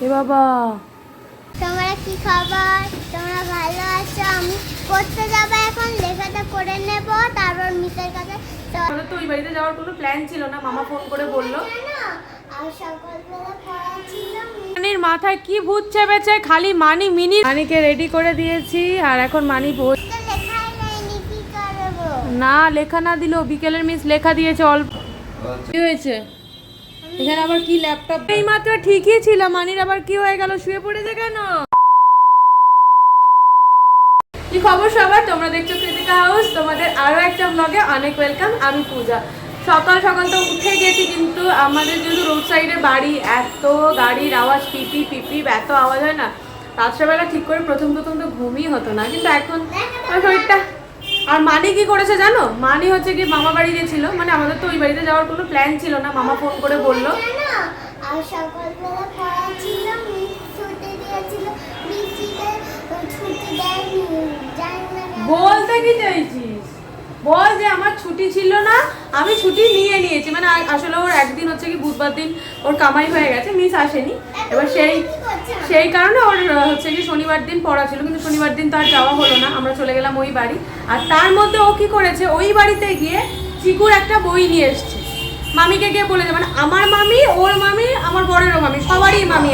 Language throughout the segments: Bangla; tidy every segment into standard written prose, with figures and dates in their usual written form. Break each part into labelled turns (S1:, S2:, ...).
S1: এ বাবা,
S2: তোমরা কি খবর? তোমরা ভালো আছো? আমি পড়তে যাব, এখন লেখাটা করে নেব, তারপর মিসের কাছে।
S1: তো ওই বাড়িতে যাওয়ার কোনো প্ল্যান ছিল না, মামা ফোন করে বললো।
S2: আর সকালবেলা পড়া ছিল।
S1: মানির মাথায় কি ভূত চেপেছে, খালি মানি মিনি। মানিকে রেডি করে দিয়েছি আর এখন মানি বই
S2: লেখাই নেই, কি করব?
S1: না, লেখা না দিলেও বিকেলের মিস লেখা দিয়েছে অল্প। কি হয়েছে এখানে আবার? কি ল্যাপটপ? এই মাত্র ঠিকই ছিল, মানির আবার কি হয়ে গেল? শুয়ে পড়েছে কেন? কি খবর সবার? তোমরা দেখছো কৃতিকা হাউস, তোমাদের আরো একটা ব্লগে অনেক ওয়েলকাম। আমি পূজা। সকাল সকাল তো উঠে গেছি, কিন্তু আমাদের যেহেতু রোড সাইডে বাড়ি, এত গাড়ির আওয়াজ, পিপি পিপি এত আওয়াজ হয় না, রাত্রেবেলা ঠিক করে প্রথম তো ঘুমই হতো না, কিন্তু এখন শরীরটা। আর মানি কি করেছে জানো? মানি হচ্ছে কি মামা বাড়ি গেছিল, মানে আমাদের তো ওই বাড়িতে যাওয়ার কোনো প্ল্যান ছিল না, মামা ফোন করে বললো।
S2: আর সকালবেলা পড়া ছিল, মিস ছুটি দিয়েছিল, মিসকে ছুটি দেয়নি, জানি না।
S1: বলতে কি চাইছিস? বল যে আমার ছুটি ছিল না, আমি ছুটি নিয়ে নিয়েছি। মানে আসলে ওর একদিন হচ্ছে কি বুধবার দিন ওর কামাই হয়ে গেছে, মিস আসেনি। এবার সেই কারণে ওর হচ্ছে কি শনিবার দিন পড়া ছিল, কিন্তু শনিবার দিন তো আর যাওয়া হলো না, আমরা চলে গেলাম ওই বাড়ি। আর তার মধ্যে ও কি করেছে, ওই বাড়িতে গিয়ে চিকুর একটা বই নিয়ে এসছে, মামিকে গিয়ে বলেছে। মানে আমার মামি, ওর মামি, আমার বড়েরও মামি, সবারই মামি।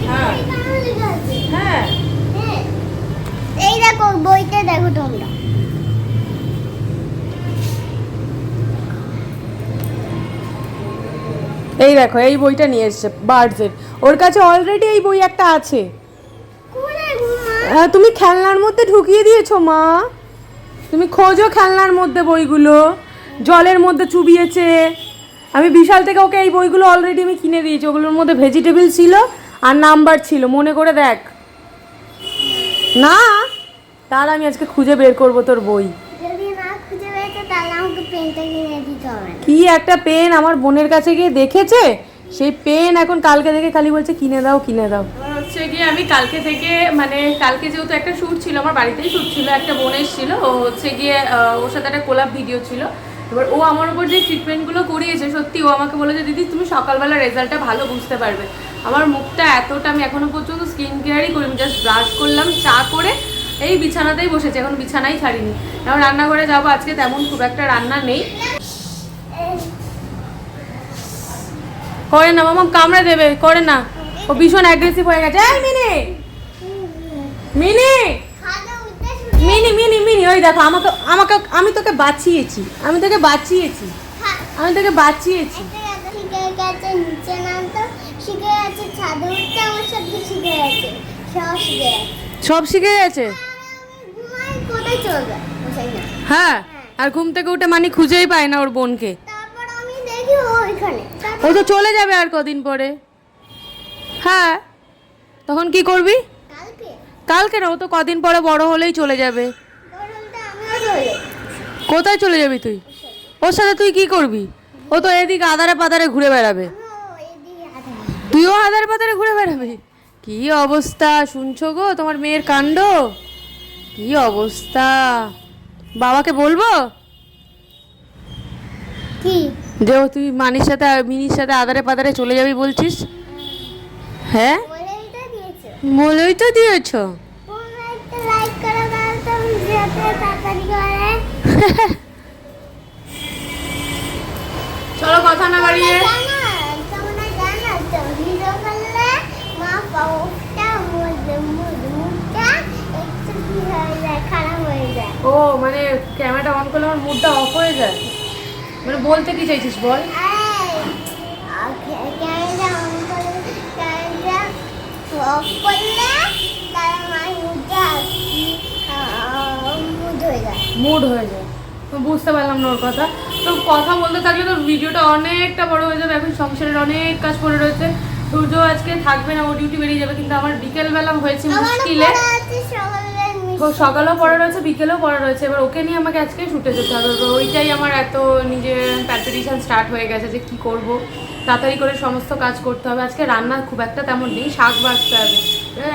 S1: হ্যাঁ হ্যাঁ,
S2: এই দেখো বইটা, দেখো তোমরা।
S1: এই দেখো এই বইটা নিয়ে এসছে বার্ডসের, ওর কাছে অলরেডি এই বই একটা আছে। তুমি খেলনার মধ্যে ঢুকিয়ে দিয়েছো মা, তুমি খোঁজো খেলনার মধ্যে বইগুলো, জলের মধ্যে চুবিয়েছে। আমি বিশাল থেকে ওকে এই বইগুলো অলরেডি আমি কিনে দিয়েছি, ওগুলোর মধ্যে ভেজিটেবল ছিল আর নাম্বার ছিল, মনে করে দেখ না। তাহলে আমি আজকে খুঁজে বের করবো তোর বই।
S2: যদি না খুঁজে পেতে তাহলে আমাকে পেনটা কিনে দিতে হবে।
S1: কি একটা পেন আমার বোনের কাছে গিয়ে দেখেছে, সেই পেন এখন কালকে থেকে খালি বলছে কিনে দাও কিনে দাও। হচ্ছে গিয়ে আমি কালকে থেকে, মানে কালকে যেহেতু একটা শ্যুট ছিল, আমার বাড়িতেই শ্যুট ছিল, একটা বোন এসেছিল, ও হচ্ছে গিয়ে ওর সাথে একটা কোলাপ ভিডিও ছিল। এবার ও আমার উপর যে ট্রিটমেন্টগুলো করিয়েছে, সত্যি ও আমাকে বলেছে দিদি তুমি সকালবেলা রেজাল্টটা ভালো বুঝতে পারবে। আমার মুখটা এতটা, আমি এখনো পর্যন্ত স্কিন কেয়ারই করিনি, জাস্ট ব্রাশ করলাম, চা করে এই বিছানাতেই বসেছে, এখন বিছানাই ছাড়িনি। এখন রান্নাঘরে যাবো, আজকে তেমন খুব একটা রান্না নেই। করে না মামা, কামড়ে দেবে, করে না, ও ভীষণ অ্যাগ্রেসিভ হয়ে গেছে। এই mini mini mini mini mini, ওই দেখো আমাকে আমাকে আমি তোকে বাঁচিয়েছি, আমি তোকে বাঁচিয়েছি, আমি তোকে বাঁচিয়েছি।
S2: শিখে গেছে নিচে নামতে, শিখে গেছে ছাদে উঠতে, আমার সাথে শিখে গেছে, সব শিখে গেছে।
S1: সব শিখে গেছে।
S2: ঘুমাই কোথায় চলবে?
S1: হ্যাঁ, আর ঘুম থেকে উঠে মানে খুঁজেই পায় না ওর বোনকে।
S2: তারপর আমি দেখি ও ওইখানে,
S1: ও তো চলে যাবে আর কদিন পরে। হ্যাঁ, তখন কি করবি?
S2: কালকে
S1: কালকে না, ও তো কদিন পরে বড় হলেই চলে যাবে।
S2: গরমটা আমিও চলে যাবো।
S1: কোথায় চলে যাবি তুই? ওর সাথে তুই কি করবি? ও তো এদিকে আধারে পাধারে ঘুরে বেড়াবে, তুইও আধারে পাধারে ঘুরে বেড়াবি। কি অবস্থা শুনছো গো তোমার মেয়ের কাণ্ড, কি অবস্থা। বাবাকে বলবো
S2: কি
S1: যে তুই মানির সাথে মিনির সাথে আধারে পাধারে চলে যাবি বলছিস? হ্যাঁ,
S2: বলেই তো দিয়েছো।
S1: বলেই তো দিয়েছ।
S2: তোমরা একটা লাইক করে দাও তো, যাতে তাড়াতাড়ি করে।
S1: চলো কথা না বাড়িয়ে।
S2: তোমরা জানো তো ভিডিও করলে মা পাউটা মুখটা একটু কি হয়ে যায়, খারাপ হয়ে যায়।
S1: ও মানে ক্যামেরাটা অন করলে আমার মুডটা অফ হয়ে যায়, মানে বলতে কি চাইছিস বল?
S2: ক্যামেরা অন করে, ক্যামেরা অফ করলে তার মায়ের মুখটা মুড হয়ে যায়।
S1: মুড হয়ে যায়, তো বুঝতে পারলাম না ওর কথা। তো কথা বলতে থাকলে তো ভিডিওটা অনেকটা বড় হয়ে যাবে, এখন সংসারের অনেক কাজ পড়ে রয়েছে। সূর্য আজকে থাকবে না, ও ডিউটি বেরিয়ে যাবে, কিন্তু আমার বিকেলবেলা হয়েছে মুশকিলে। সকালেও পড়া রয়েছে, বিকেলেও পড়া রয়েছে, এবার ওকে নিয়ে আমাকে আজকে শুটে যেতে হবে। ওইটাই আমার এত নিজের প্যালপিটেশন স্টার্ট হয়ে গেছে যে কি করব, তাড়াতাড়ি করে সমস্ত কাজ করতে হবে। আজকে রান্না খুব একটা তেমন নেই, শাক বাছতে হবে।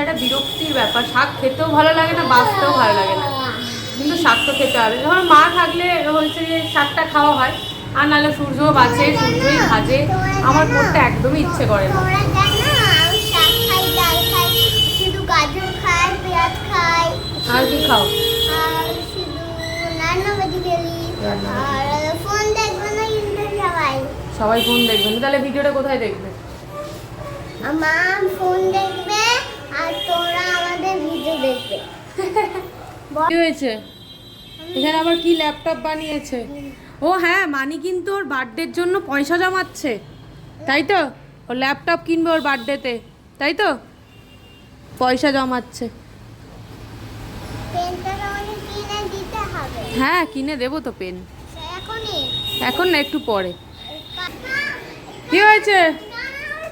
S1: একটা বিরক্তির ব্যাপার, শাক খেতেও ভালো লাগে না, বাছতেও ভালো লাগে না, কিন্তু শাক তো খেতে হবে। ধর মা থাকলে হচ্ছে যে শাকটা খাওয়া হয়, আর নাহলে সূর্যও বাঁচে, সূর্যই ভাজে, আমার পড়তে একদমই ইচ্ছে করে না।
S2: তোমরা জানো আমি শাক খাই, ডাল খাই, শুধু গাজর খাই, পেঁয়াজ খাই,
S1: আর কি খাও?
S2: আর শুধু রান্নাবাজি খেলি। আর ফোন দেখবো না কিন্তু সবাই।
S1: সবাই ফোন দেখবে না, তাহলে ভিডিওটা কোথায় দেখবে?
S2: আমার ফোন দেখবে আর তোমরা আমাদের ভিডিও দেখবে।
S1: কি হয়েছে? এখানে আবার কি ল্যাপটপ বানিয়েছে? ও হ্যাঁ, মানি কিন্তু ওর বার্থডের জন্য পয়সা জমাচ্ছে, তাই তো? ও ল্যাপটপ কিনবে ওর বার্থডেতে, তাই তো? পয়সা জমাচ্ছে।
S2: পেনটা আমাকে কিনে দিতে হবে।
S1: হ্যাঁ, কিনে দেবো তো পেন।
S2: এখনই?
S1: এখন না, একটু পরে। কি হয়েছে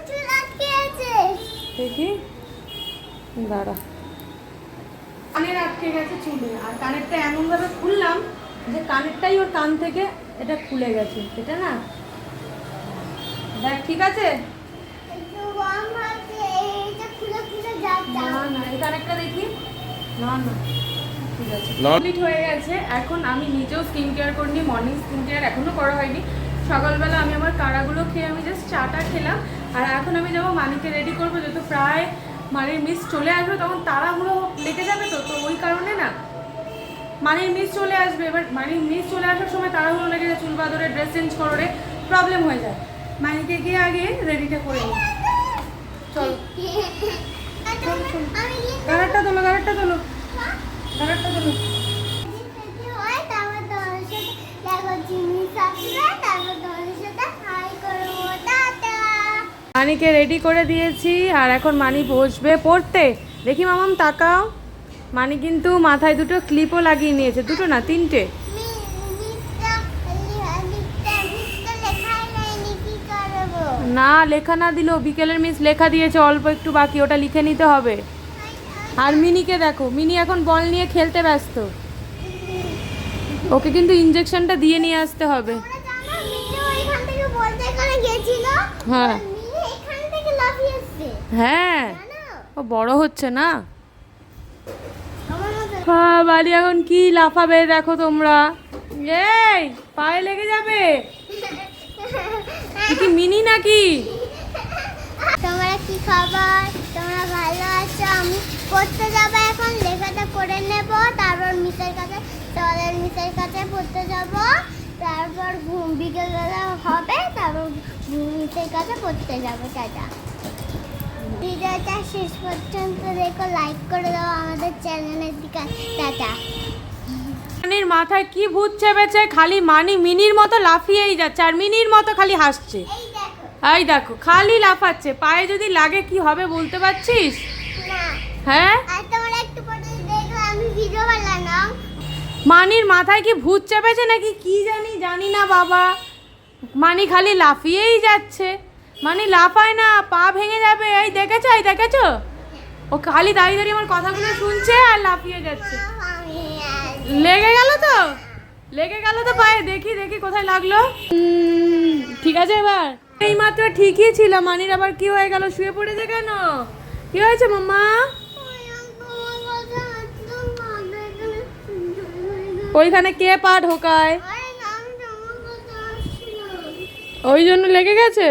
S2: চুল আটকে আছে।
S1: দেখি, দাঁড়া। কানের আটকে গেছে চুলে, আর কানেরটা এমন ভাবে খুললাম যে কানেরটাই ওর কান থেকে এটা খুলে গেছে। এটা না, দেখ ঠিক আছে?
S2: একটু গরম হচ্ছে, এইটা খুলে খুলে যাচ্ছে।
S1: না না, এই কানেরটা দেখি। না না, ঠিক আছে, কমপ্লিট হয়ে গেছে। এখন আমি নিজেও স্কিন কেয়ার করিনি, মর্নিং স্কিন কেয়ার এখনো করা হয়নি। সকালবেলা আমি আমার কাড়াগুলো খেয়ে আমি জাস্ট চাটা খেলাম। আর এখন আমি যাবো মানিকে রেডি করবো, যেহেতু প্রায় মানির মিস চলে আসবে, তখন তাড়াহুড়ো লেগে যাবে, তো ওই কারণে না মানির মিস চলে আসবে। এবার মানির মিস চলে আসার সময় তাড়াহুড়ো লেগে যায়, চুল বাঁধরে, ড্রেস চেঞ্জ করে প্রবলেম হয়ে যায়। মানিকে গিয়ে আগে রেডিটা করে নিই। চলো,
S2: আমি
S1: কালারটা তোলো, কালারটা তোলো, কালারটা তোলো।
S2: হয় তারপর তোমার সাথে দেখো জিনিস আসবে, তারপর তোমার সাথে হাই করবো। টাটা।
S1: মানিকে রেডি করে দিয়েছি, আর এখন মানি বসবে পড়তে। দেখি মামাম তাকাও, মানি কিন্তু মাথায় দুটো ক্লিপও লাগিয়ে নিয়েছে, দুটো না তিনটে। না, লেখা না দিলেও বিকেলের মিস লেখা দিয়েছে, অল্প একটু বাকি, ওটা লিখে নিতে হবে। আর মিনিকে দেখো, মিনি এখন বল নিয়ে খেলতে ব্যস্ত, ওকে কিন্তু ইঞ্জেকশনটা দিয়ে নিয়ে আসতে হবে। হ্যাঁ হ্যাঁ, ও বড় হচ্ছে না। হ্যাঁ, বাড়ি এখন কি লাফাবে দেখো তোমরা। এই পায়ে লেগে যাবে। এ কি মিনি নাকি?
S2: তোমরা কি খবর? তোমরা ভালো আছো? আমি পড়তে যাবো এখন, লেখাটা করে নেব, তারপর মিসের কাছে, তোমাদের মিসের কাছে পড়তে যাব, তারপর বিকেলবেলা হবে, তারপর মিসের কাছে পড়তে যাবো। টাটা। ভিডিওটা শেষ পর্যন্ত দেখো, লাইক করে দাও আমাদের চ্যানেলের দিকে। টাটা।
S1: মানির মাথায় কি ভূত চেপেছে, খালি মানি মিনির মতো লাফিয়েই যাচ্ছে, আর মিনির মতো খালি হাসছে।
S2: এই দেখো।
S1: এই দেখো, খালি লাফাচ্ছে। পায়ে যদি লাগে কি হবে বলতে পারছিস?
S2: না।
S1: হ্যাঁ,
S2: আর তোমরা একটু পরে দেখো আমি ভিডিও বানালাম।
S1: মানির মাথায় কি ভূত চেপেছে নাকি কি জানি না বাবা, মানি খালি লাফিয়েই যাচ্ছে। মানি লাফায় না, পা ভেঙে যাবে। এই দেখেছো, এই দেখেছো, ও খালি দাঁড়িয়ে দাঁড়িয়ে আমার কথাগুলো শুনছে আর লাফিয়ে যাচ্ছে। লেগে গেল তো, লেগে গেল তো পায়ে। দেখি দেখি কোথায় লাগলো। ঠিক আছে এবার? এই মাত্র ঠিকই ছিল, মানির আবার কি হয়ে গেল? শুয়ে পড়েছে কেন? কি হয়েছে মাম্মা? ওইখানে কে পা ঢোকায়, ওই জন্য লেগে গেছে।